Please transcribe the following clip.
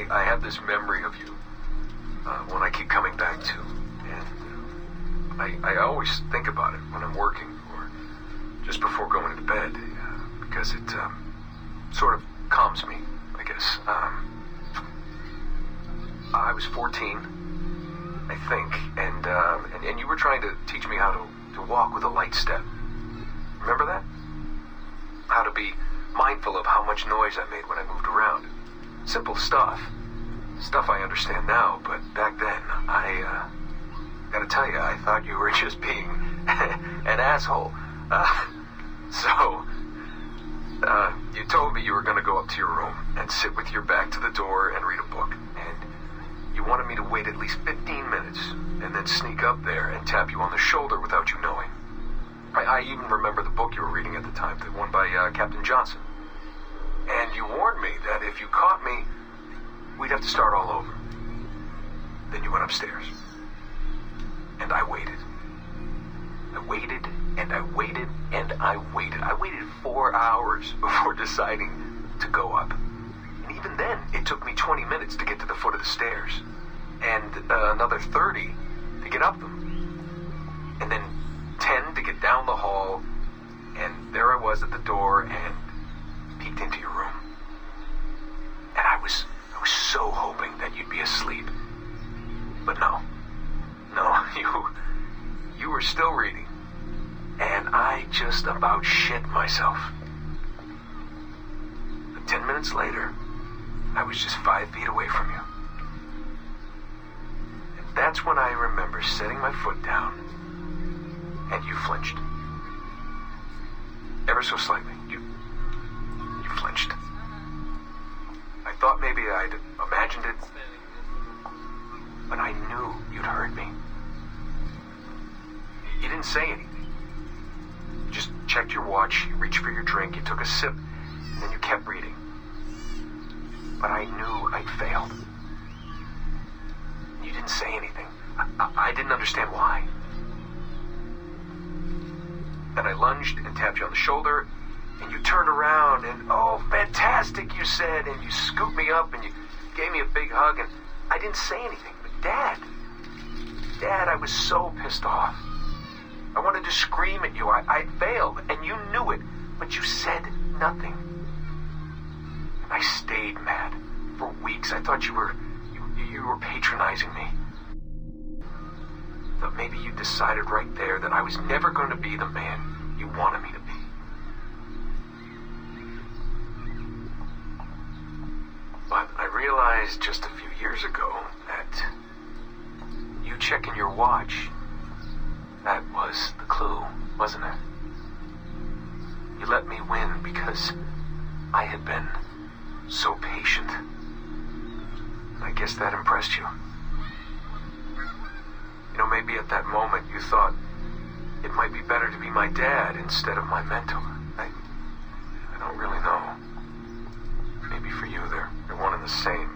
I have this memory of you, one I keep coming back to, and I always think about it when I'm working, or just before going to bed, because it sort of calms me, I guess. I was 14, I think, and you were trying to teach me how to walk with a light step. Remember that? How to be mindful of how much noise I made when I moved around. Simple stuff. Stuff I understand now, but back then, I gotta tell you, I thought you were just being an asshole. You told me you were gonna go up to your room and sit with your back to the door and read a book. And you wanted me to wait at least 15 minutes and then sneak up there and tap you on the shoulder without you knowing. I even remember the book you were reading at the time, the one by Captain Johnson. And you warned me that if you caught me, we'd have to start all over. Then you went upstairs. And I waited. I waited, and I waited, and I waited. I waited 4 hours before deciding to go up. And even then, it took me 20 minutes to get to the foot of the stairs. And another 30 to get up them. And then 10 to get down the hall. And there I was at the door and peeked into your room. And I was so hoping that you'd be asleep. But no, you were still reading. And I just about shit myself. But 10 minutes later, I was just 5 feet away from you. And that's when I remember setting my foot down, and you flinched. Ever so slightly, you flinched. I thought maybe I'd imagined it, but I knew you'd heard me. You didn't say anything. You just checked your watch, you reached for your drink, you took a sip, and then you kept reading. But I knew I'd failed. You didn't say anything. I didn't understand why. Then I lunged and tapped you on the shoulder, and you turned around, and oh, fantastic, you said, and you scooped me up, and you gave me a big hug, and I didn't say anything. But Dad, I was so pissed off. I wanted to scream at you. I'd failed, and you knew it, but you said nothing. And I stayed mad for weeks. I thought you were patronizing me. But maybe you decided right there that I was never going to be the man you wanted me to be. But I realized just a few years ago that you checking your watch, that was the clue, wasn't it? You let me win because I had been so patient. I guess that impressed you. You know, maybe at that moment you thought it might be better to be my dad instead of my mentor. I don't really know. Maybe for you they're one and the same.